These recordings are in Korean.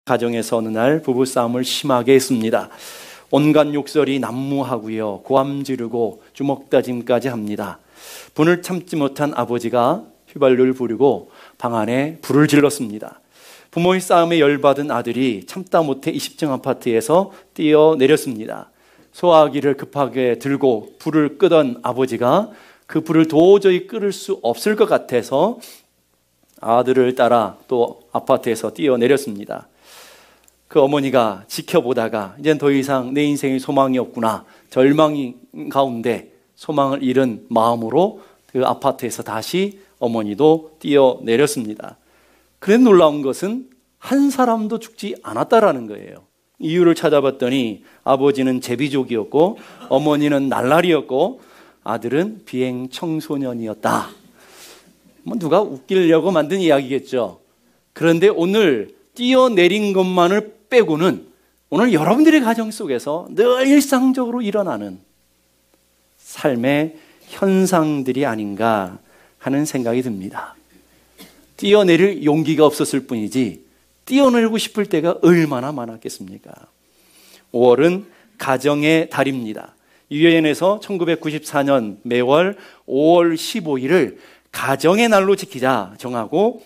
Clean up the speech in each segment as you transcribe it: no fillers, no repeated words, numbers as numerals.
가정에서 어느 날 부부싸움을 심하게 했습니다. 온갖 욕설이 난무하고요, 고함 지르고 주먹다짐까지 합니다. 분을 참지 못한 아버지가 휘발유를 부리고 방 안에 불을 질렀습니다. 부모의 싸움에 열받은 아들이 참다 못해 20층 아파트에서 뛰어내렸습니다. 소화기를 급하게 들고 불을 끄던 아버지가 그 불을 도저히 끌을 수 없을 것 같아서 아들을 따라 또 아파트에서 뛰어내렸습니다. 그 어머니가 지켜보다가 이젠 더 이상 내 인생에 소망이 없구나, 절망이 가운데 소망을 잃은 마음으로 그 아파트에서 다시 어머니도 뛰어내렸습니다. 그런데 놀라운 것은 한 사람도 죽지 않았다라는 거예요. 이유를 찾아봤더니 아버지는 제비족이었고 어머니는 날라리였고 아들은 비행 청소년이었다. 뭐 누가 웃기려고 만든 이야기겠죠. 그런데 오늘 뛰어내린 것만을 빼고는 오늘 여러분들의 가정 속에서 늘 일상적으로 일어나는 삶의 현상들이 아닌가 하는 생각이 듭니다. 뛰어내릴 용기가 없었을 뿐이지 뛰어내리고 싶을 때가 얼마나 많았겠습니까? 5월은 가정의 달입니다. 유엔에서 1994년 매월 5월 15일을 가정의 날로 지키자 정하고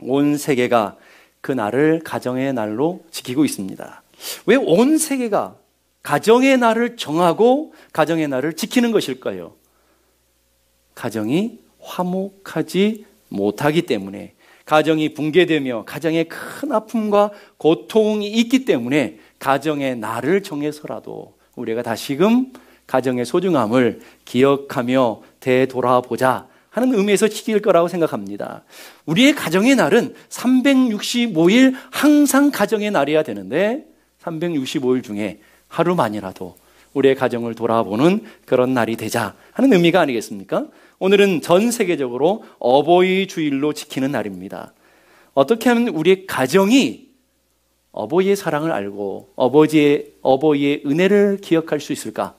온 세계가 그 날을 가정의 날로 지키고 있습니다. 왜 온 세계가 가정의 날을 정하고 가정의 날을 지키는 것일까요? 가정이 화목하지 못하기 때문에, 가정이 붕괴되며 가정에 큰 아픔과 고통이 있기 때문에 가정의 날을 정해서라도 우리가 다시금 가정의 소중함을 기억하며 되돌아보자 하는 의미에서 지킬 거라고 생각합니다. 우리의 가정의 날은 365일 항상 가정의 날이어야 되는데 365일 중에 하루만이라도 우리의 가정을 돌아보는 그런 날이 되자 하는 의미가 아니겠습니까? 오늘은 전 세계적으로 어버이 주일로 지키는 날입니다. 어떻게 하면 우리의 가정이 어버이의 사랑을 알고 어버이의 은혜를 기억할 수 있을까?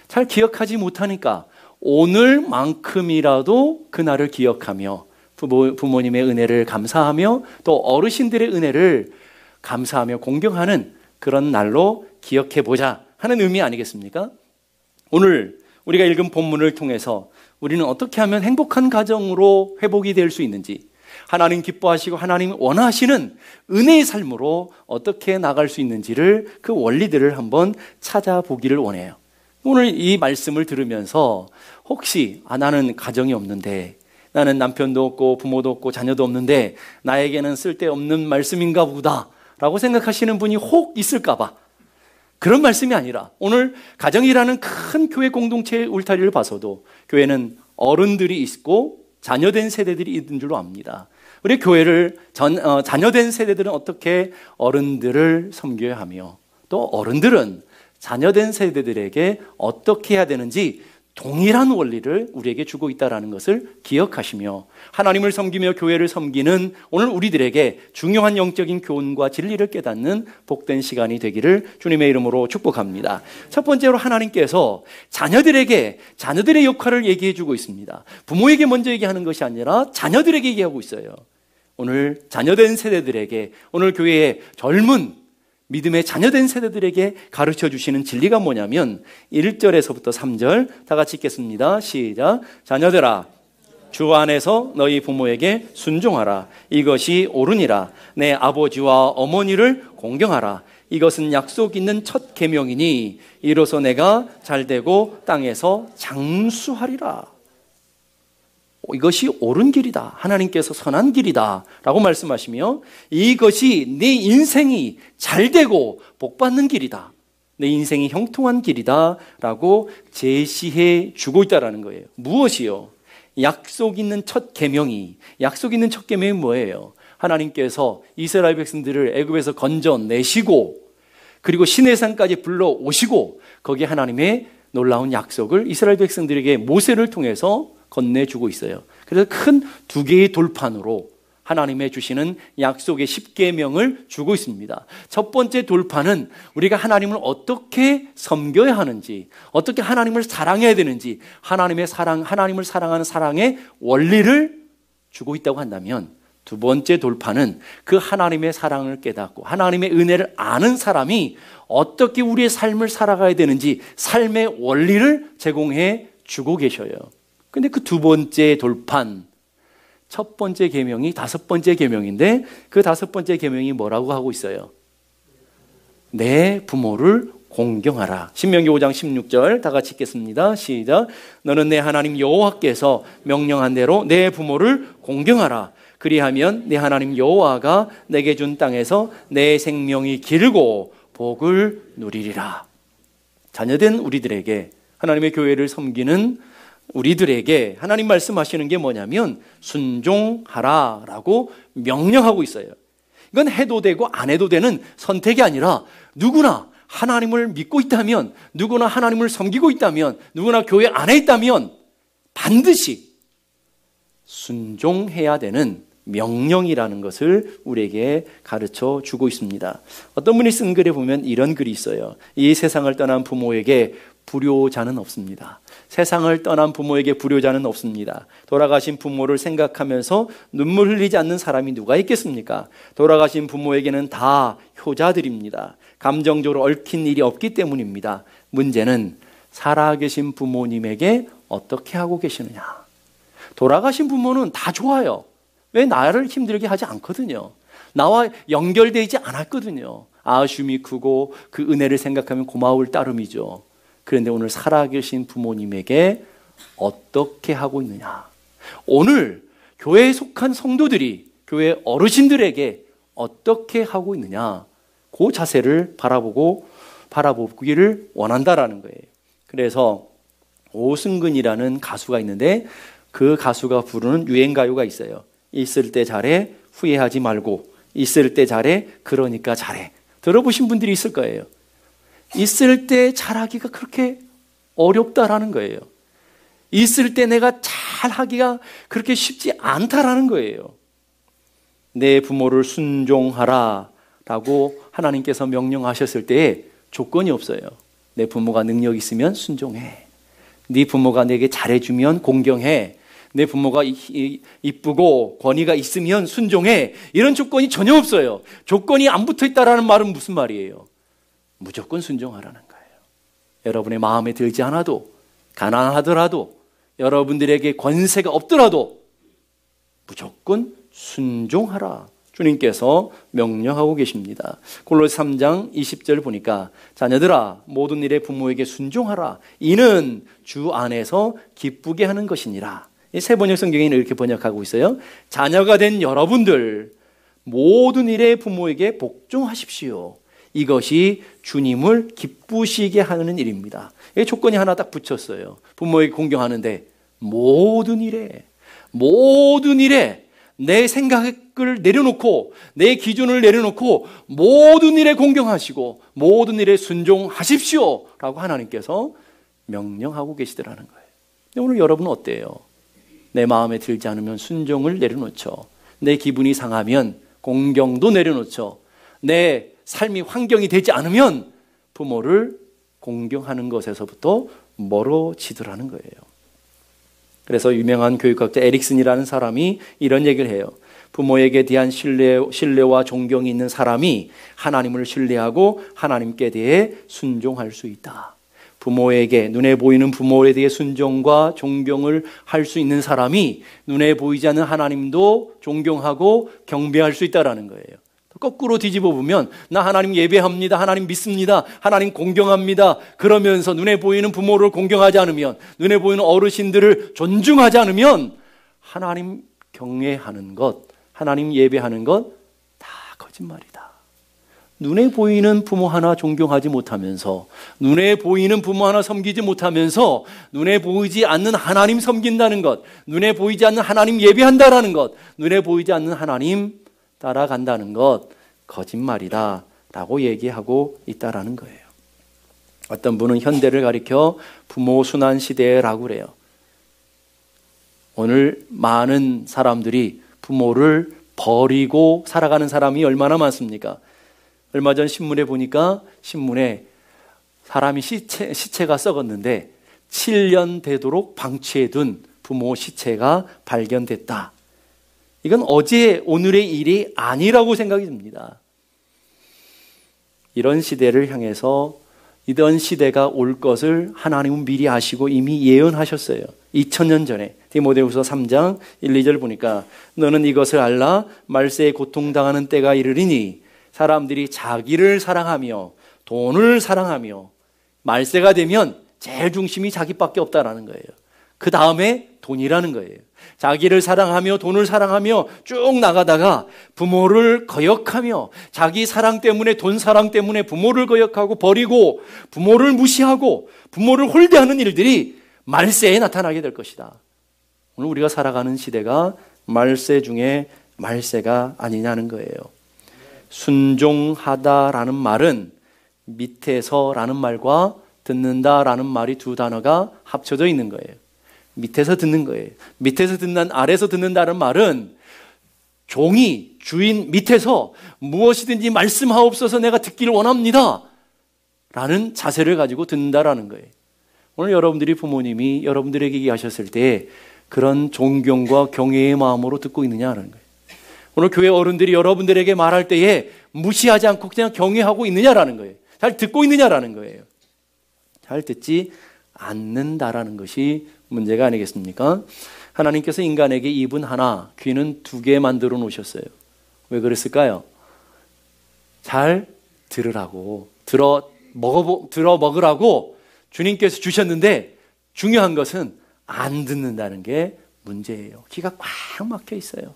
잘 기억하지 못하니까 오늘만큼이라도 그날을 기억하며 부모님의 은혜를 감사하며 또 어르신들의 은혜를 감사하며 공경하는 그런 날로 기억해보자 하는 의미 아니겠습니까? 오늘 우리가 읽은 본문을 통해서 우리는 어떻게 하면 행복한 가정으로 회복이 될 수 있는지, 하나님 기뻐하시고 하나님 원하시는 은혜의 삶으로 어떻게 나갈 수 있는지를, 그 원리들을 한번 찾아보기를 원해요. 오늘 이 말씀을 들으면서 혹시 나는 가정이 없는데, 나는 남편도 없고 부모도 없고 자녀도 없는데 나에게는 쓸데없는 말씀인가 보다 라고 생각하시는 분이 혹 있을까 봐, 그런 말씀이 아니라 오늘 가정이라는 큰 교회 공동체의 울타리를 봐서도 교회는 어른들이 있고 자녀된 세대들이 있는 줄로 압니다. 우리 교회를 자녀된 세대들은 어떻게 어른들을 섬겨야 하며, 또 어른들은 자녀된 세대들에게 어떻게 해야 되는지 동일한 원리를 우리에게 주고 있다는 것을 기억하시며 하나님을 섬기며 교회를 섬기는 오늘 우리들에게 중요한 영적인 교훈과 진리를 깨닫는 복된 시간이 되기를 주님의 이름으로 축복합니다. 첫 번째로 하나님께서 자녀들에게 자녀들의 역할을 얘기해 주고 있습니다. 부모에게 먼저 얘기하는 것이 아니라 자녀들에게 얘기하고 있어요. 오늘 자녀된 세대들에게, 오늘 교회의 젊은 믿음의 자녀된 세대들에게 가르쳐 주시는 진리가 뭐냐면 1절에서부터 3절 다 같이 읽겠습니다. 시작. 자녀들아, 주 안에서 너희 부모에게 순종하라. 이것이 옳으니라. 내 아버지와 어머니를 공경하라. 이것은 약속 있는 첫 계명이니 이로써 내가 잘되고 땅에서 장수하리라. 이것이 옳은 길이다, 하나님께서 선한 길이다 라고 말씀하시며, 이것이 내 인생이 잘되고 복받는 길이다, 내 인생이 형통한 길이다 라고 제시해 주고 있다는 거예요. 무엇이요? 약속 있는 첫 계명이, 약속 있는 첫 계명이 뭐예요? 하나님께서 이스라엘 백성들을 애굽에서 건져내시고 그리고 시내산까지 불러오시고 거기에 하나님의 놀라운 약속을 이스라엘 백성들에게 모세를 통해서 건네주고 있어요. 그래서 큰 두 개의 돌판으로 하나님의 주시는 약속의 10계명을 주고 있습니다. 첫 번째 돌판은 우리가 하나님을 어떻게 섬겨야 하는지, 어떻게 하나님을 사랑해야 되는지, 하나님을 사랑하는 사랑의 원리를 주고 있다고 한다면, 두 번째 돌파는 그 하나님의 사랑을 깨닫고 하나님의 은혜를 아는 사람이 어떻게 우리의 삶을 살아가야 되는지 삶의 원리를 제공해 주고 계셔요. 근데 그 두 번째 돌판, 첫 번째 계명이 다섯 번째 계명인데 그 다섯 번째 계명이 뭐라고 하고 있어요? 내 부모를 공경하라. 신명기 5장 16절 다 같이 읽겠습니다. 시작. 너는 내 하나님 여호와께서 명령한 대로 내 부모를 공경하라. 그리하면 내 하나님 여호와가 내게 준 땅에서 내 생명이 길고 복을 누리리라. 자녀된 우리들에게, 하나님의 교회를 섬기는 우리들에게 하나님 말씀하시는 게 뭐냐면 순종하라라고 명령하고 있어요. 이건 해도 되고 안 해도 되는 선택이 아니라 누구나 하나님을 믿고 있다면, 누구나 하나님을 섬기고 있다면, 누구나 교회 안에 있다면 반드시 순종해야 되는 명령이라는 것을 우리에게 가르쳐 주고 있습니다. 어떤 분이 쓴 글에 보면 이런 글이 있어요. 이 세상을 떠난 부모에게 불효자는 없습니다. 세상을 떠난 부모에게 불효자는 없습니다. 돌아가신 부모를 생각하면서 눈물 흘리지 않는 사람이 누가 있겠습니까? 돌아가신 부모에게는 다 효자들입니다. 감정적으로 얽힌 일이 없기 때문입니다. 문제는 살아계신 부모님에게 어떻게 하고 계시느냐. 돌아가신 부모는 다 좋아요. 왜 나를 힘들게 하지 않거든요. 나와 연결되지 않았거든요. 아쉬움이 크고 그 은혜를 생각하면 고마울 따름이죠. 그런데 오늘 살아계신 부모님에게 어떻게 하고 있느냐. 오늘 교회에 속한 성도들이 교회 어르신들에게 어떻게 하고 있느냐. 그 자세를 바라보기를 원한다라는 거예요. 그래서 오승근이라는 가수가 있는데 그 가수가 부르는 유행가요가 있어요. 있을 때 잘해, 후회하지 말고. 있을 때 잘해, 그러니까 잘해. 들어보신 분들이 있을 거예요. 있을 때 잘하기가 그렇게 어렵다라는 거예요. 있을 때 내가 잘하기가 그렇게 쉽지 않다라는 거예요. 내 부모를 순종하라 라고 하나님께서 명령하셨을 때에 조건이 없어요. 내 부모가 능력 있으면 순종해. 네 부모가 내게 잘해주면 공경해. 내 부모가 이쁘고 권위가 있으면 순종해. 이런 조건이 전혀 없어요. 조건이 안 붙어있다라는 말은 무슨 말이에요? 무조건 순종하라는 거예요. 여러분의 마음에 들지 않아도, 가난하더라도, 여러분들에게 권세가 없더라도 무조건 순종하라. 주님께서 명령하고 계십니다. 골로새 3장 20절 보니까 자녀들아 모든 일에 부모에게 순종하라. 이는 주 안에서 기쁘게 하는 것이니라. 이 세번역 성경에는 이렇게 번역하고 있어요. 자녀가 된 여러분들 모든 일에 부모에게 복종하십시오. 이것이 주님을 기쁘시게 하는 일입니다. 이 조건이 하나 딱 붙였어요. 부모에게 공경하는데 모든 일에 내 생각을 내려놓고 내 기준을 내려놓고 모든 일에 공경하시고 모든 일에 순종하십시오 라고 하나님께서 명령하고 계시더라는 거예요. 근데 오늘 여러분은 어때요? 내 마음에 들지 않으면 순종을 내려놓죠. 내 기분이 상하면 공경도 내려놓죠. 내 삶이 환경이 되지 않으면 부모를 공경하는 것에서부터 멀어지더라는 거예요. 그래서 유명한 교육학자 에릭슨이라는 사람이 이런 얘기를 해요. 부모에게 대한 신뢰와 존경이 있는 사람이 하나님을 신뢰하고 하나님께 대해 순종할 수 있다. 부모에게, 눈에 보이는 부모에 대해 순종과 존경을 할 수 있는 사람이 눈에 보이지 않는 하나님도 존경하고 경배할 수 있다는 거예요. 거꾸로 뒤집어 보면 나 하나님 예배합니다. 하나님 믿습니다. 하나님 공경합니다. 그러면서 눈에 보이는 부모를 공경하지 않으면, 눈에 보이는 어르신들을 존중하지 않으면 하나님 경외하는 것, 하나님 예배하는 것 다 거짓말이다. 눈에 보이는 부모 하나 존경하지 못하면서, 눈에 보이는 부모 하나 섬기지 못하면서 눈에 보이지 않는 하나님 섬긴다는 것, 눈에 보이지 않는 하나님 예배한다라는 것, 눈에 보이지 않는 하나님 따라간다는 것 거짓말이다 라고 얘기하고 있다라는 거예요. 어떤 분은 현대를 가리켜 부모 순환 시대라고 그래요. 오늘 많은 사람들이 부모를 버리고 살아가는 사람이 얼마나 많습니까? 얼마 전 신문에 보니까 신문에 사람이 시체가 썩었는데 7년 되도록 방치해둔 부모 시체가 발견됐다. 이건 어제 오늘의 일이 아니라고 생각이 듭니다. 이런 시대를 향해서 이런 시대가 올 것을 하나님은 미리 아시고 이미 예언하셨어요. 2000년 전에 디모데후서 3장 1, 2절 보니까 너는 이것을 알라 말세에 고통당하는 때가 이르리니 사람들이 자기를 사랑하며 돈을 사랑하며 말세가 되면 제일 중심이 자기밖에 없다라는 거예요. 그 다음에 돈이라는 거예요. 자기를 사랑하며 돈을 사랑하며 쭉 나가다가 부모를 거역하며 자기 사랑 때문에 돈 사랑 때문에 부모를 거역하고 버리고 부모를 무시하고 부모를 홀대하는 일들이 말세에 나타나게 될 것이다. 오늘 우리가 살아가는 시대가 말세 중에 말세가 아니냐는 거예요. 순종하다라는 말은 밑에서라는 말과 듣는다라는 말이 두 단어가 합쳐져 있는 거예요. 밑에서 듣는 거예요. 밑에서 듣는, 아래서 듣는다는 말은 종이 주인 밑에서 무엇이든지 말씀하옵소서 내가 듣기를 원합니다 라는 자세를 가지고 듣는다라는 거예요. 오늘 여러분들이 부모님이 여러분들에게 얘기하셨을 때 그런 존경과 경외의 마음으로 듣고 있느냐라는 거예요. 오늘 교회 어른들이 여러분들에게 말할 때에 무시하지 않고 그냥 경외하고 있느냐라는 거예요. 잘 듣고 있느냐라는 거예요. 잘 듣지 않는다라는 것이 문제가 아니겠습니까? 하나님께서 인간에게 입은 하나, 귀는 두 개 만들어 놓으셨어요. 왜 그랬을까요? 잘 들으라고, 들어 먹으라고 주님께서 주셨는데 중요한 것은 안 듣는다는 게 문제예요. 귀가 꽉 막혀 있어요.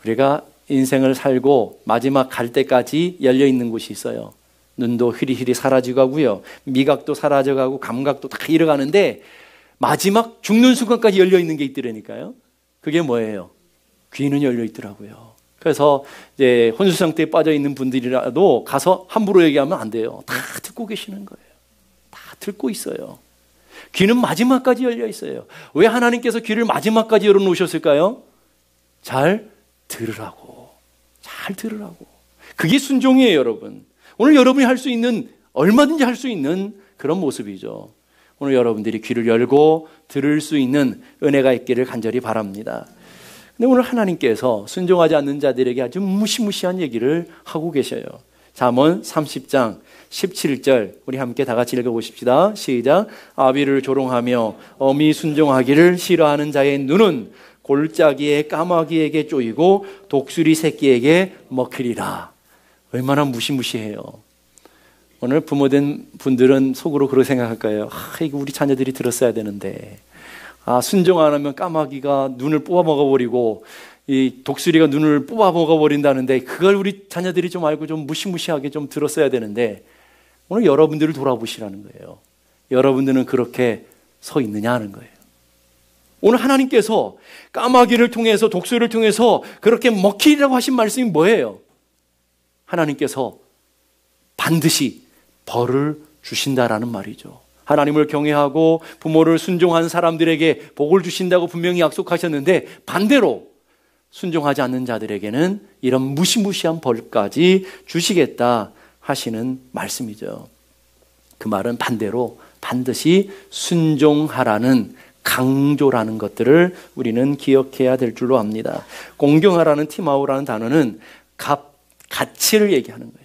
우리가 인생을 살고 마지막 갈 때까지 열려 있는 곳이 있어요. 눈도 휘리휘리 사라지고 가고요. 미각도 사라져가고 감각도 다 잃어가는데 마지막 죽는 순간까지 열려 있는 게 있더라니까요. 그게 뭐예요? 귀는 열려 있더라고요. 그래서 이제 혼수 상태에 빠져 있는 분들이라도 가서 함부로 얘기하면 안 돼요. 다 듣고 계시는 거예요. 다 듣고 있어요. 귀는 마지막까지 열려 있어요. 왜 하나님께서 귀를 마지막까지 열어놓으셨을까요? 잘 들으라고. 잘 들으라고. 그게 순종이에요, 여러분. 오늘 여러분이 할 수 있는, 얼마든지 할 수 있는 그런 모습이죠. 오늘 여러분들이 귀를 열고 들을 수 있는 은혜가 있기를 간절히 바랍니다. 근데 오늘 하나님께서 순종하지 않는 자들에게 아주 무시무시한 얘기를 하고 계셔요. 잠언 30장 17절 우리 함께 다 같이 읽어보십시다. 시작. 아비를 조롱하며 어미 순종하기를 싫어하는 자의 눈은 골짜기의 까마귀에게 쪼이고 독수리 새끼에게 먹히리라. 얼마나 무시무시해요. 오늘 부모된 분들은 속으로 그렇게 생각할 거예요. 이거 우리 자녀들이 들었어야 되는데. 순종 안 하면 까마귀가 눈을 뽑아 먹어버리고 이 독수리가 눈을 뽑아 먹어버린다는데 그걸 우리 자녀들이 좀 알고 좀 무시무시하게 좀 들었어야 되는데 오늘 여러분들을 돌아보시라는 거예요. 여러분들은 그렇게 서 있느냐 하는 거예요. 오늘 하나님께서 까마귀를 통해서 독수리를 통해서 그렇게 먹히리라고 하신 말씀이 뭐예요? 하나님께서 반드시 벌을 주신다라는 말이죠. 하나님을 경외하고 부모를 순종한 사람들에게 복을 주신다고 분명히 약속하셨는데 반대로 순종하지 않는 자들에게는 이런 무시무시한 벌까지 주시겠다 하시는 말씀이죠. 그 말은 반대로 반드시 순종하라는 강조라는 것들을 우리는 기억해야 될 줄로 압니다. 공경하라는 티마오라는 단어는 가치를 얘기하는 거예요.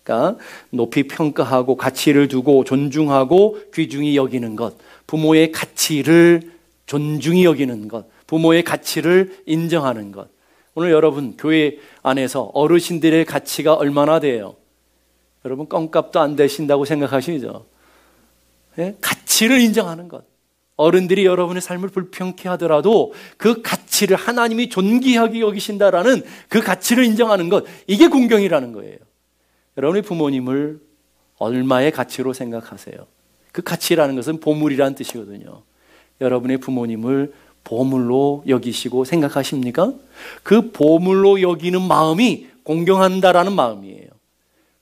그러니까 높이 평가하고 가치를 두고 존중하고 귀중히 여기는 것, 부모의 가치를 존중히 여기는 것, 부모의 가치를 인정하는 것. 오늘 여러분 교회 안에서 어르신들의 가치가 얼마나 돼요? 여러분 껌값도 안 되신다고 생각하시죠? 네? 가치를 인정하는 것. 어른들이 여러분의 삶을 불평케 하더라도 그 가치를 하나님이 존귀하게 여기신다라는 그 가치를 인정하는 것, 이게 공경이라는 거예요. 여러분의 부모님을 얼마의 가치로 생각하세요? 그 가치라는 것은 보물이라는 뜻이거든요. 여러분의 부모님을 보물로 여기시고 생각하십니까? 그 보물로 여기는 마음이 공경한다라는 마음이에요.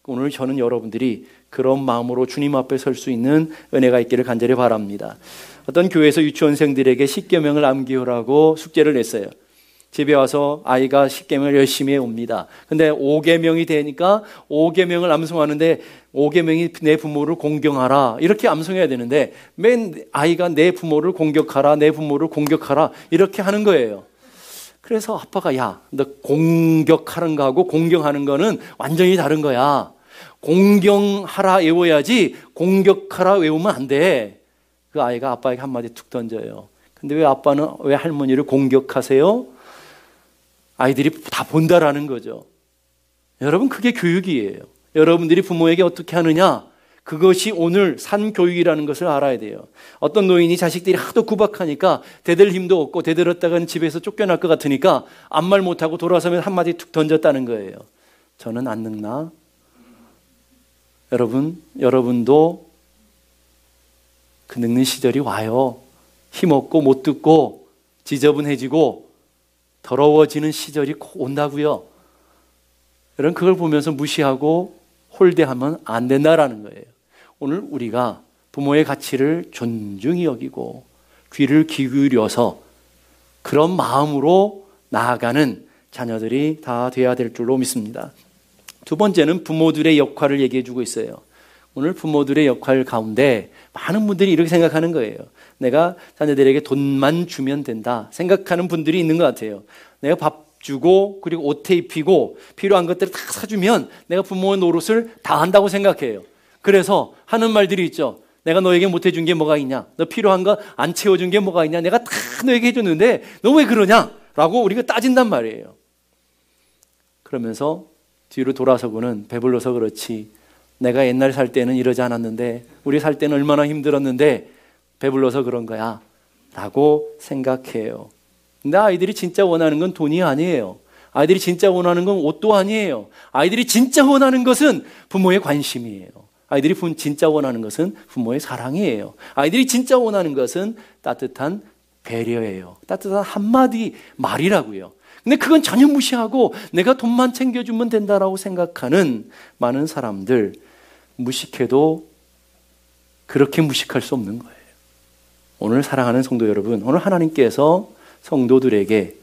오늘 저는 여러분들이 그런 마음으로 주님 앞에 설 수 있는 은혜가 있기를 간절히 바랍니다. 어떤 교회에서 유치원생들에게 십계명을 암기하라고 숙제를 냈어요. 집에 와서 아이가 십계명을 열심히 해옵니다. 근데 5계명이 되니까 5계명을 암송하는데 5계명이 내 부모를 공경하라 이렇게 암송해야 되는데 맨 아이가 내 부모를 공격하라 내 부모를 공격하라 이렇게 하는 거예요. 그래서 아빠가 야, 너 공격하는 거하고 공경하는 거는 완전히 다른 거야. 공경하라 외워야지 공격하라 외우면 안 돼. 그 아이가 아빠에게 한마디 툭 던져요. 근데 왜 아빠는 왜 할머니를 공격하세요? 아이들이 다 본다라는 거죠. 여러분, 그게 교육이에요. 여러분들이 부모에게 어떻게 하느냐, 그것이 오늘 산 교육이라는 것을 알아야 돼요. 어떤 노인이 자식들이 하도 구박하니까 대들 힘도 없고 대들었다가는 집에서 쫓겨날 것 같으니까 아무 말 못하고 돌아서면 한마디 툭 던졌다는 거예요. 저는 안 늙나? 여러분도 그 늙는 시절이 와요. 힘없고 못 듣고 지저분해지고 더러워지는 시절이 꼭 온다고요. 여러분, 그걸 보면서 무시하고 홀대하면 안 된다라는 거예요. 오늘 우리가 부모의 가치를 존중히 여기고 귀를 기울여서 그런 마음으로 나아가는 자녀들이 다 돼야 될 줄로 믿습니다. 두 번째는 부모들의 역할을 얘기해 주고 있어요. 오늘 부모들의 역할 가운데 많은 분들이 이렇게 생각하는 거예요. 내가 자녀들에게 돈만 주면 된다 생각하는 분들이 있는 것 같아요. 내가 밥 주고 그리고 옷 입히고 필요한 것들을 다 사주면 내가 부모의 노릇을 다 한다고 생각해요. 그래서 하는 말들이 있죠. 내가 너에게 못 해준 게 뭐가 있냐? 너 필요한 거 안 채워준 게 뭐가 있냐? 내가 다 너에게 해줬는데 너 왜 그러냐? 라고 우리가 따진단 말이에요. 그러면서 뒤로 돌아서고는 배불러서 그렇지, 내가 옛날 살 때는 이러지 않았는데, 우리 살 때는 얼마나 힘들었는데 배불러서 그런 거야 라고 생각해요. 근데 아이들이 진짜 원하는 건 돈이 아니에요. 아이들이 진짜 원하는 건 옷도 아니에요. 아이들이 진짜 원하는 것은 부모의 관심이에요. 아이들이 진짜 원하는 것은 부모의 사랑이에요. 아이들이 진짜 원하는 것은 따뜻한 배려예요. 따뜻한 한마디 말이라고요. 근데 그건 전혀 무시하고 내가 돈만 챙겨주면 된다라고 생각하는 많은 사람들, 무식해도 그렇게 무식할 수 없는 거예요. 오늘 사랑하는 성도 여러분, 오늘 하나님께서 성도들에게,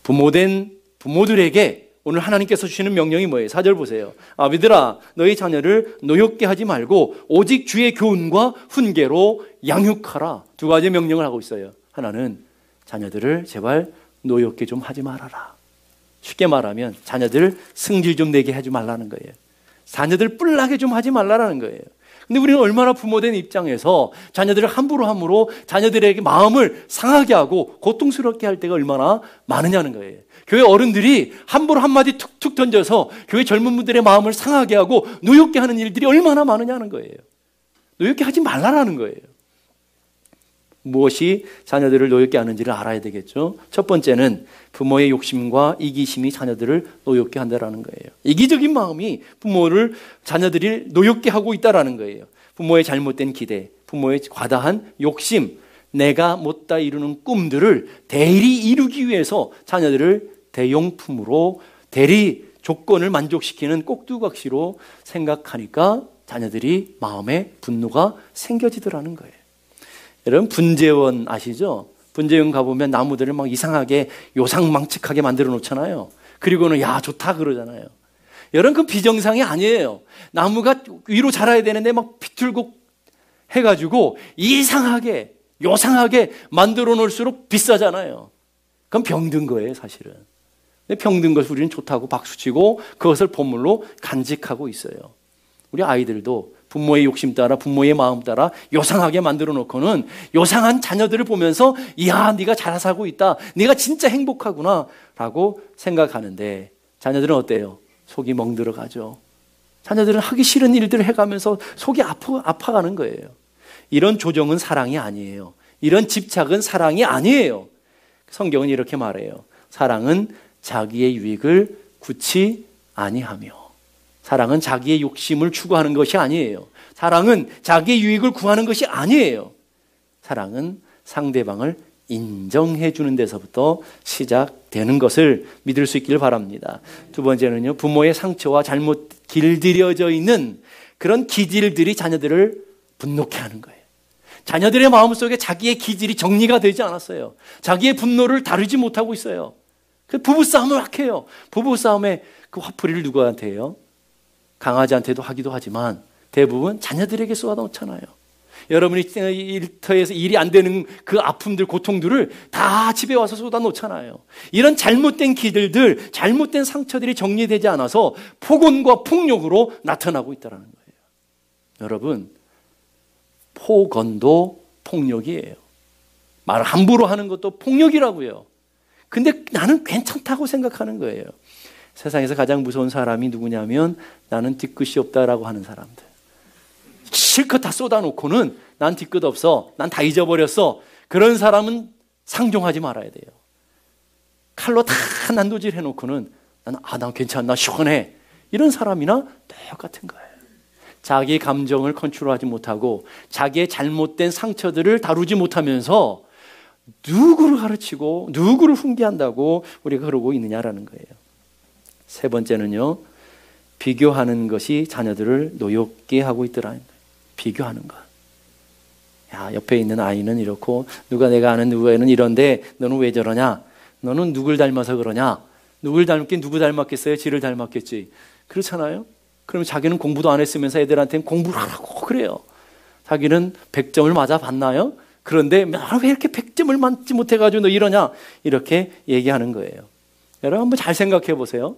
부모된 부모들에게 오늘 하나님께서 주시는 명령이 뭐예요? 4절 보세요. 아비들아, 너희 자녀를 노엽게 하지 말고 오직 주의 교훈과 훈계로 양육하라. 두 가지 명령을 하고 있어요. 하나는 자녀들을 제발 노엽게 좀 하지 말아라. 쉽게 말하면 자녀들 승질 좀 내게 하지 말라는 거예요. 자녀들 뿔나게 좀 하지 말라는 거예요. 근데 우리는 얼마나 부모된 입장에서 자녀들을 함부로 자녀들에게 마음을 상하게 하고 고통스럽게 할 때가 얼마나 많으냐는 거예요. 교회 어른들이 함부로 한마디 툭툭 던져서 교회 젊은 분들의 마음을 상하게 하고 노엽게 하는 일들이 얼마나 많으냐는 거예요. 노엽게 하지 말라는 거예요. 무엇이 자녀들을 노엽게 하는지를 알아야 되겠죠. 첫 번째는 부모의 욕심과 이기심이 자녀들을 노엽게 한다는 거예요. 이기적인 마음이 자녀들이 노엽게 하고 있다는 거예요. 부모의 잘못된 기대, 부모의 과다한 욕심, 내가 못다 이루는 꿈들을 대리 이루기 위해서 자녀들을 대용품으로 대리 조건을 만족시키는 꼭두각시로 생각하니까 자녀들이 마음에 분노가 생겨지더라는 거예요. 여러분, 분재원 아시죠? 분재원 가보면 나무들을 막 이상하게 요상망측하게 만들어 놓잖아요. 그리고는 야 좋다 그러잖아요. 여러분, 그건 비정상이 아니에요. 나무가 위로 자라야 되는데 막 비틀고 해가지고 이상하게 요상하게 만들어 놓을수록 비싸잖아요. 그건 병든 거예요, 사실은. 근데 병든 것을 우리는 좋다고 박수치고 그것을 보물로 간직하고 있어요. 우리 아이들도 부모의 욕심 따라, 부모의 마음 따라 요상하게 만들어 놓고는 요상한 자녀들을 보면서 이야, 네가 잘 살고 있다, 네가 진짜 행복하구나 라고 생각하는데, 자녀들은 어때요? 속이 멍들어가죠. 자녀들은 하기 싫은 일들을 해가면서 속이 아파가는 거예요. 이런 조정은 사랑이 아니에요. 이런 집착은 사랑이 아니에요. 성경은 이렇게 말해요. 사랑은 자기의 유익을 구치 아니하며. 사랑은 자기의 욕심을 추구하는 것이 아니에요. 사랑은 자기의 유익을 구하는 것이 아니에요. 사랑은 상대방을 인정해 주는 데서부터 시작되는 것을 믿을 수 있기를 바랍니다. 두 번째는요, 부모의 상처와 잘못 길들여져 있는 그런 기질들이 자녀들을 분노케 하는 거예요. 자녀들의 마음속에 자기의 기질이 정리가 되지 않았어요. 자기의 분노를 다루지 못하고 있어요. 그 부부싸움을 막 해요. 부부싸움에 그 화풀이를 누구한테 해요? 강아지한테도 하기도 하지만 대부분 자녀들에게 쏟아놓잖아요. 여러분이 일터에서 일이 안 되는 그 아픔들, 고통들을 다 집에 와서 쏟아놓잖아요. 이런 잘못된 기들들, 잘못된 상처들이 정리되지 않아서 폭언과 폭력으로 나타나고 있다는 거예요. 여러분, 폭언도 폭력이에요. 말 함부로 하는 것도 폭력이라고요. 근데 나는 괜찮다고 생각하는 거예요. 세상에서 가장 무서운 사람이 누구냐면 나는 뒤끝이 없다라고 하는 사람들. 실컷 다 쏟아놓고는 난 뒤끝 없어, 난 다 잊어버렸어. 그런 사람은 상종하지 말아야 돼요. 칼로 다 난도질 해놓고는 난 괜찮아, 나 시원해. 이런 사람이나 똑같은 거예요. 자기 감정을 컨트롤하지 못하고 자기의 잘못된 상처들을 다루지 못하면서 누구를 가르치고 누구를 훈계한다고 우리가 그러고 있느냐라는 거예요. 세 번째는요, 비교하는 것이 자녀들을 노엽게 하고 있더라. 비교하는 것. 야, 옆에 있는 아이는 이렇고 내가 아는 누구 애는 이런데 너는 왜 저러냐? 너는 누굴 닮아서 그러냐? 누굴 닮긴 누구 닮았겠어요? 지를 닮았겠지. 그렇잖아요? 그러면 자기는 공부도 안 했으면서 애들한테는 공부를 하라고 그래요. 자기는 100점을 맞아 봤나요? 그런데 왜 이렇게 100점을 맞지 못해가지고 너 이러냐? 이렇게 얘기하는 거예요. 여러분 한번 잘 생각해 보세요.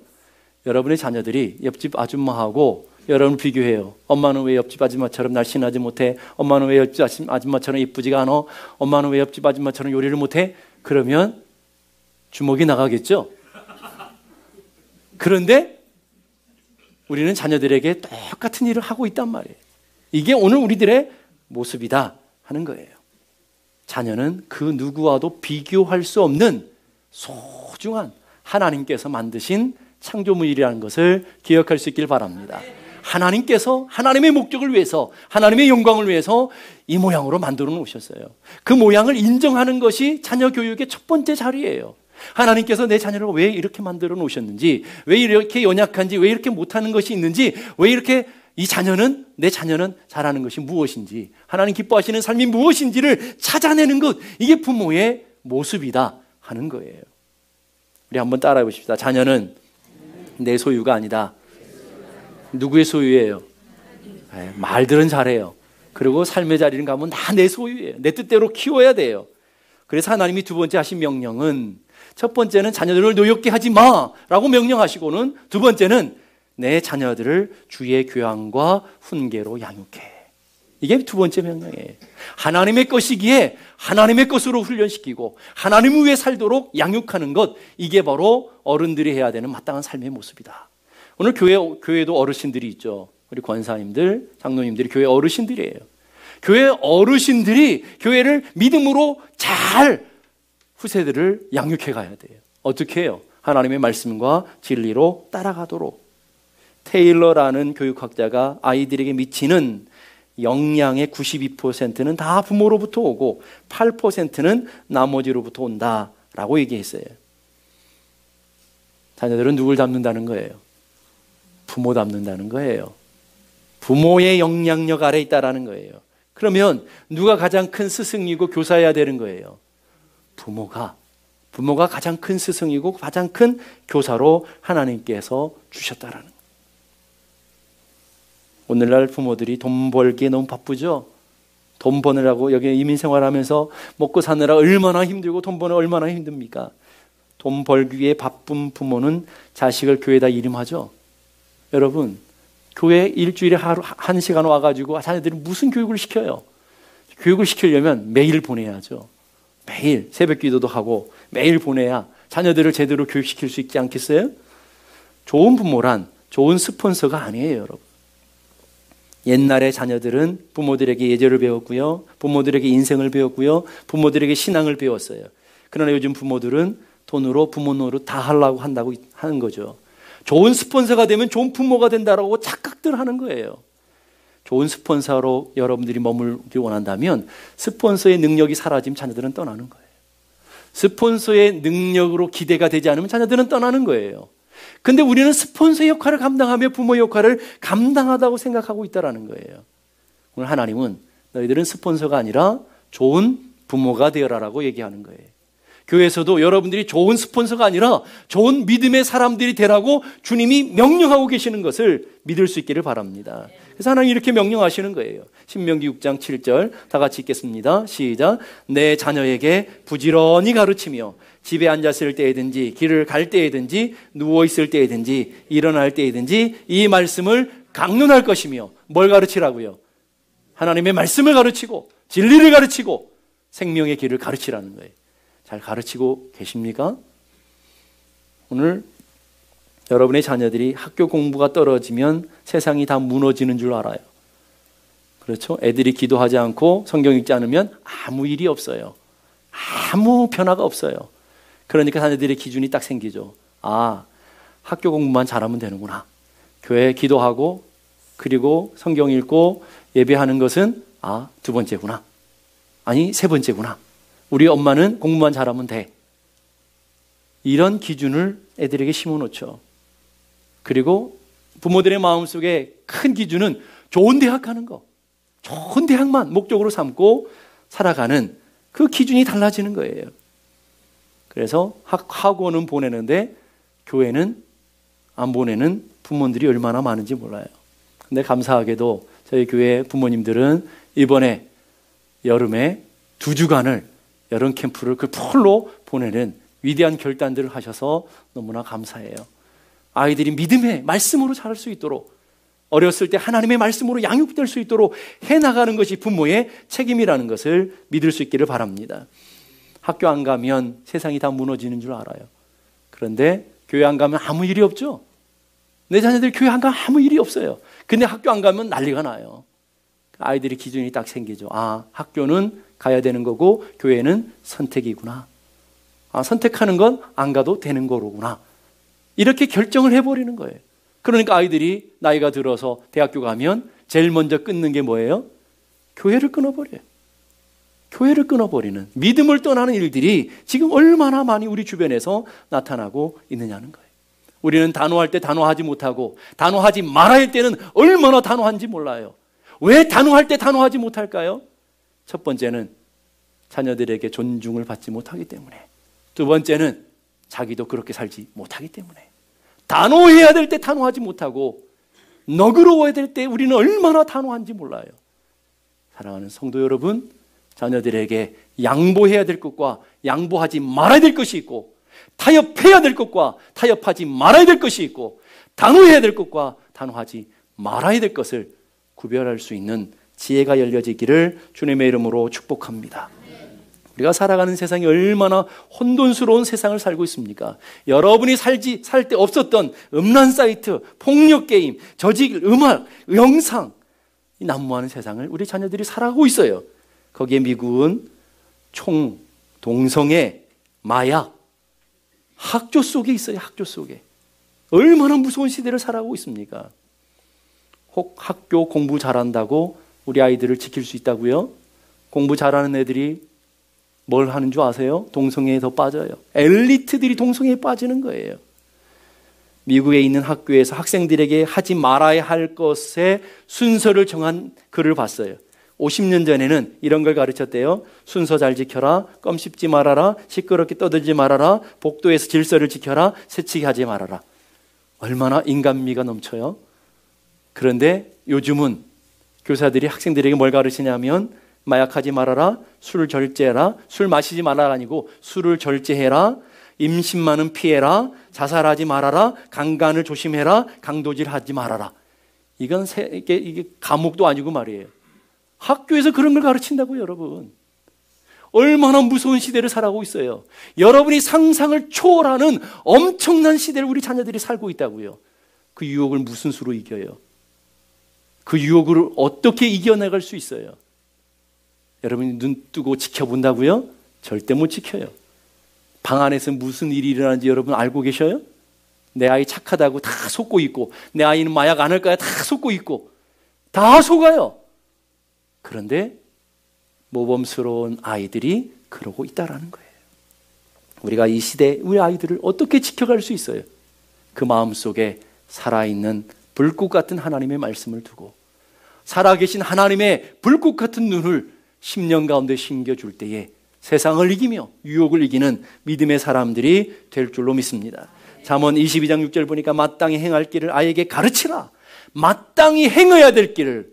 여러분의 자녀들이 옆집 아줌마하고 여러분을 비교해요. 엄마는 왜 옆집 아줌마처럼 날씬하지 못해? 엄마는 왜 옆집 아줌마처럼 이쁘지가 않아? 엄마는 왜 옆집 아줌마처럼 요리를 못해? 그러면 주먹이 나가겠죠? 그런데 우리는 자녀들에게 똑같은 일을 하고 있단 말이에요. 이게 오늘 우리들의 모습이다 하는 거예요. 자녀는 그 누구와도 비교할 수 없는 소중한 하나님께서 만드신 창조물이라는 것을 기억할 수 있길 바랍니다. 하나님께서 하나님의 목적을 위해서, 하나님의 영광을 위해서 이 모양으로 만들어 놓으셨어요. 그 모양을 인정하는 것이 자녀 교육의 첫 번째 자리예요. 하나님께서 내 자녀를 왜 이렇게 만들어 놓으셨는지, 왜 이렇게 연약한지, 왜 이렇게 못하는 것이 있는지, 왜 이렇게 내 자녀는 잘하는 것이 무엇인지, 하나님 기뻐하시는 삶이 무엇인지를 찾아내는 것, 이게 부모의 모습이다 하는 거예요. 우리 한번 따라해 보십시다. 자녀는 내 소유가 아니다. 누구의 소유예요? 말들은 잘해요. 그리고 삶의 자리는 가면 다 내 소유예요. 내 뜻대로 키워야 돼요. 그래서 하나님이 두 번째 하신 명령은, 첫 번째는 자녀들을 노엽게 하지 마라고 명령하시고는, 두 번째는 내 자녀들을 주의 교양과 훈계로 양육해. 이게 두 번째 명령이에요. 하나님의 것이기에 하나님의 것으로 훈련시키고 하나님을 위해 살도록 양육하는 것, 이게 바로 어른들이 해야 되는 마땅한 삶의 모습이다. 오늘 교회도 어르신들이 있죠. 우리 권사님들, 장로님들이 교회 어르신들이에요. 교회 어르신들이 교회를 믿음으로 잘 후세들을 양육해 가야 돼요. 어떻게 해요? 하나님의 말씀과 진리로 따라가도록. 테일러라는 교육학자가 아이들에게 미치는 영양의 92%는 다 부모로부터 오고 8%는 나머지로부터 온다라고 얘기했어요. 자녀들은 누굴 닮는다는 거예요? 부모 닮는다는 거예요. 부모의 영향력 아래 있다라는 거예요. 그러면 누가 가장 큰 스승이고 교사여야 되는 거예요? 부모가 가장 큰 스승이고 가장 큰 교사로 하나님께서 주셨다라는 거예요. 오늘날 부모들이 돈 벌기에 너무 바쁘죠? 돈 버느라고 여기 이민생활하면서 먹고 사느라 얼마나 힘들고 돈 버는 얼마나 힘듭니까? 돈 벌기 위해 바쁜 부모는 자식을 교회에다 이름하죠. 여러분, 교회 일주일에 하루 1시간 와가지고 자녀들이 무슨 교육을 시켜요? 교육을 시키려면 매일 보내야죠. 매일 새벽 기도도 하고 매일 보내야 자녀들을 제대로 교육시킬 수 있지 않겠어요? 좋은 부모란 좋은 스폰서가 아니에요, 여러분. 옛날에 자녀들은 부모들에게 예절을 배웠고요, 부모들에게 인생을 배웠고요, 부모들에게 신앙을 배웠어요. 그러나 요즘 부모들은 돈으로 부모 노릇 다 하려고 한다고 하는 거죠. 좋은 스폰서가 되면 좋은 부모가 된다라고 착각들 하는 거예요. 좋은 스폰서로 여러분들이 머물기 원한다면 스폰서의 능력이 사라지면 자녀들은 떠나는 거예요. 스폰서의 능력으로 기대가 되지 않으면 자녀들은 떠나는 거예요. 근데 우리는 스폰서 역할을 감당하며 부모 역할을 감당하다고 생각하고 있다는 거예요. 오늘 하나님은 너희들은 스폰서가 아니라 좋은 부모가 되어라라고 얘기하는 거예요. 교회에서도 여러분들이 좋은 스폰서가 아니라 좋은 믿음의 사람들이 되라고 주님이 명령하고 계시는 것을 믿을 수 있기를 바랍니다. 그래서 하나님 이렇게 명령하시는 거예요. 신명기 6장 7절 다 같이 읽겠습니다. 시작. 내 자녀에게 부지런히 가르치며 집에 앉았을 때이든지 길을 갈 때이든지 누워있을 때이든지 일어날 때이든지 이 말씀을 강론할 것이며 뭘 가르치라고요? 하나님의 말씀을 가르치고 진리를 가르치고 생명의 길을 가르치라는 거예요. 잘 가르치고 계십니까? 오늘 여러분의 자녀들이 학교 공부가 떨어지면 세상이 다 무너지는 줄 알아요. 그렇죠? 애들이 기도하지 않고 성경 읽지 않으면 아무 일이 없어요. 아무 변화가 없어요. 그러니까 자녀들의 기준이 딱 생기죠. 아, 학교 공부만 잘하면 되는구나. 교회 기도하고 그리고 성경 읽고 예배하는 것은 두 번째구나. 아니, 세 번째구나. 우리 엄마는 공부만 잘하면 돼. 이런 기준을 애들에게 심어놓죠. 그리고 부모들의 마음속에 큰 기준은 좋은 대학 가는 거. 좋은 대학만 목적으로 삼고 살아가는 그 기준이 달라지는 거예요. 그래서 학원은 보내는데 교회는 안 보내는 부모들이 얼마나 많은지 몰라요. 근데 감사하게도 저희 교회 부모님들은 이번에 여름에 2주간을 여름 캠프를 그 풀로 보내는 위대한 결단들을 하셔서 너무나 감사해요. 아이들이 믿음의 말씀으로 자랄 수 있도록 어렸을 때 하나님의 말씀으로 양육될 수 있도록 해나가는 것이 부모의 책임이라는 것을 믿을 수 있기를 바랍니다. 학교 안 가면 세상이 다 무너지는 줄 알아요. 그런데 교회 안 가면 아무 일이 없죠. 내 자녀들 교회 안 가면 아무 일이 없어요. 근데 학교 안 가면 난리가 나요. 아이들이 기준이 딱 생기죠. 학교는 가야 되는 거고 교회는 선택이구나. 선택하는 건 안 가도 되는 거로구나. 이렇게 결정을 해버리는 거예요. 그러니까 아이들이 나이가 들어서 대학교 가면 제일 먼저 끊는 게 뭐예요? 교회를 끊어버려요. 교회를 끊어버리는 믿음을 떠나는 일들이 지금 얼마나 많이 우리 주변에서 나타나고 있느냐는 거예요. 우리는 단호할 때 단호하지 못하고 단호하지 말아야 할 때는 얼마나 단호한지 몰라요. 왜 단호할 때 단호하지 못할까요? 첫 번째는 자녀들에게 존중을 받지 못하기 때문에, 두 번째는 자기도 그렇게 살지 못하기 때문에. 단호해야 될 때 단호하지 못하고 너그러워야 될 때 우리는 얼마나 단호한지 몰라요. 사랑하는 성도 여러분, 자녀들에게 양보해야 될 것과 양보하지 말아야 될 것이 있고, 타협해야 될 것과 타협하지 말아야 될 것이 있고, 단호해야 될 것과 단호하지 말아야 될 것을 구별할 수 있는 지혜가 열려지기를 주님의 이름으로 축복합니다. 우리가 살아가는 세상이 얼마나 혼돈스러운 세상을 살고 있습니까? 여러분이 살 때 없었던 음란 사이트, 폭력 게임, 저질, 음악, 영상, 이 난무하는 세상을 우리 자녀들이 살아가고 있어요. 거기에 미국은 총, 동성애, 마약, 학교 속에 있어요. 학교 속에. 얼마나 무서운 시대를 살아가고 있습니까? 혹 학교 공부 잘한다고 우리 아이들을 지킬 수 있다고요? 공부 잘하는 애들이 뭘 하는 줄 아세요? 동성애에 더 빠져요. 엘리트들이 동성애에 빠지는 거예요. 미국에 있는 학교에서 학생들에게 하지 말아야 할 것의 순서를 정한 글을 봤어요. 50년 전에는 이런 걸 가르쳤대요. 순서 잘 지켜라, 껌 씹지 말아라, 시끄럽게 떠들지 말아라, 복도에서 질서를 지켜라, 새치기 하지 말아라. 얼마나 인간미가 넘쳐요. 그런데 요즘은 교사들이 학생들에게 뭘 가르치냐면 마약하지 말아라, 술을 절제해라, 술 마시지 말아라 아니고 술을 절제해라, 임신만은 피해라, 자살하지 말아라, 강간을 조심해라, 강도질하지 말아라. 이건 이게 감옥도 아니고 말이에요. 학교에서 그런 걸 가르친다고요, 여러분. 얼마나 무서운 시대를 살아가고 있어요. 여러분이 상상을 초월하는 엄청난 시대를 우리 자녀들이 살고 있다고요. 그 유혹을 무슨 수로 이겨요? 그 유혹을 어떻게 이겨나갈 수 있어요? 여러분이 눈 뜨고 지켜본다고요? 절대 못 지켜요. 방 안에서 무슨 일이 일어나는지 여러분 알고 계셔요? 내 아이 착하다고 다 속고 있고, 내 아이는 마약 안 할 거야 다 속고 있고, 다 속아요. 그런데 모범스러운 아이들이 그러고 있다라는 거예요. 우리가 이 시대에 우리 아이들을 어떻게 지켜갈 수 있어요? 그 마음속에 살아있는 불꽃 같은 하나님의 말씀을 두고, 살아계신 하나님의 불꽃 같은 눈을 10년 가운데 심겨줄 때에 세상을 이기며 유혹을 이기는 믿음의 사람들이 될 줄로 믿습니다. 잠언 22장 6절 보니까 마땅히 행할 길을 아이에게 가르치라. 마땅히 행해야 될 길을,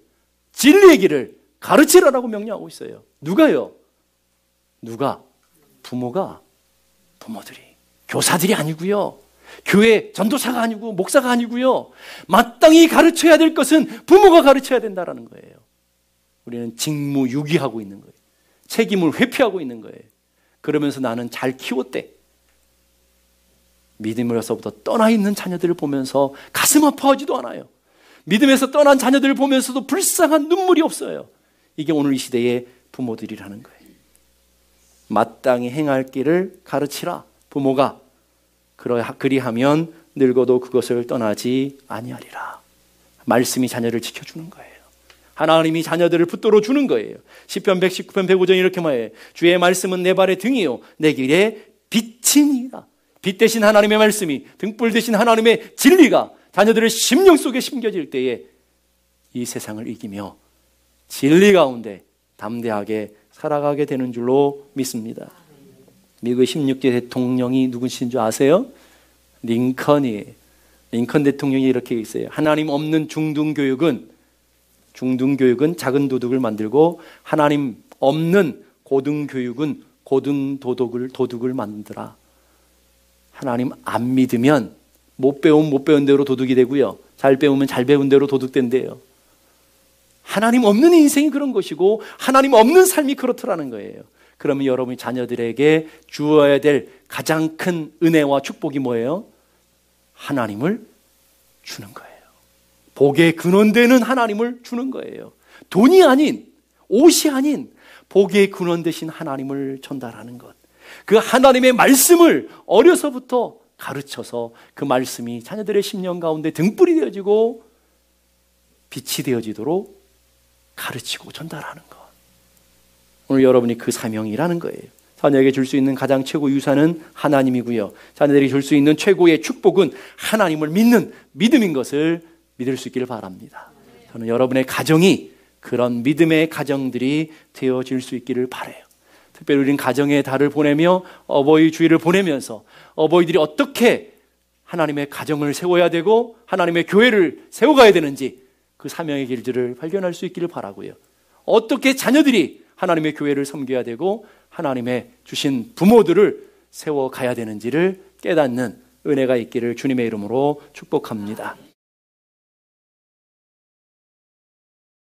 진리의 길을 가르치라라고 명령하고 있어요. 누가요? 누가? 부모가, 부모들이. 교사들이 아니고요. 교회 전도사가 아니고 목사가 아니고요. 마땅히 가르쳐야 될 것은 부모가 가르쳐야 된다라는 거예요. 우리는 직무유기하고 있는 거예요. 책임을 회피하고 있는 거예요. 그러면서 나는 잘 키웠대. 믿음으로서부터 떠나 있는 자녀들을 보면서 가슴 아파하지도 않아요. 믿음에서 떠난 자녀들을 보면서도 불쌍한 눈물이 없어요. 이게 오늘 이 시대의 부모들이라는 거예요. 마땅히 행할 길을 가르치라. 부모가 그리하면 늙어도 그것을 떠나지 아니하리라. 말씀이 자녀를 지켜주는 거예요. 하나님이 자녀들을 붙들어 주는 거예요. 시편 119편 105전 이렇게 말해요. 주의 말씀은 내 발의 등이요 내 길에 빛이니라. 빛 대신 하나님의 말씀이, 등불 대신 하나님의 진리가 자녀들의 심령 속에 심겨질 때에 이 세상을 이기며 진리 가운데 담대하게 살아가게 되는 줄로 믿습니다. 미국의 16대 대통령이 누구신 줄 아세요? 링컨이에요. 링컨 대통령이 이렇게 있어요. 하나님 없는 중등교육은 작은 도둑을 만들고 하나님 없는 고등교육은 도둑을 만들어. 하나님 안 믿으면 못 배운 대로 도둑이 되고요. 잘 배우면 잘 배운 대로 도둑된대요. 하나님 없는 인생이 그런 것이고 하나님 없는 삶이 그렇더라는 거예요. 그러면 여러분이 자녀들에게 주어야 될 가장 큰 은혜와 축복이 뭐예요? 하나님을 주는 거예요. 복의 근원되는 하나님을 주는 거예요. 돈이 아닌, 옷이 아닌 복의 근원 되신 하나님을 전달하는 것. 그 하나님의 말씀을 어려서부터 가르쳐서 그 말씀이 자녀들의 심령 가운데 등불이 되어지고 빛이 되어지도록 가르치고 전달하는 것. 오늘 여러분이 그 사명이라는 거예요. 자녀에게 줄 수 있는 가장 최고 유산은 하나님이고요. 자녀들이 줄 수 있는 최고의 축복은 하나님을 믿는 믿음인 것을 믿을 수 있기를 바랍니다. 저는 여러분의 가정이 그런 믿음의 가정들이 되어질 수 있기를 바라요. 특별히 우리는 가정의 달을 보내며 어버이 주일을 보내면서 어버이들이 어떻게 하나님의 가정을 세워야 되고 하나님의 교회를 세워가야 되는지 그 사명의 길들을 발견할 수 있기를 바라고요. 어떻게 자녀들이 하나님의 교회를 섬겨야 되고 하나님의 주신 부모들을 세워가야 되는지를 깨닫는 은혜가 있기를 주님의 이름으로 축복합니다.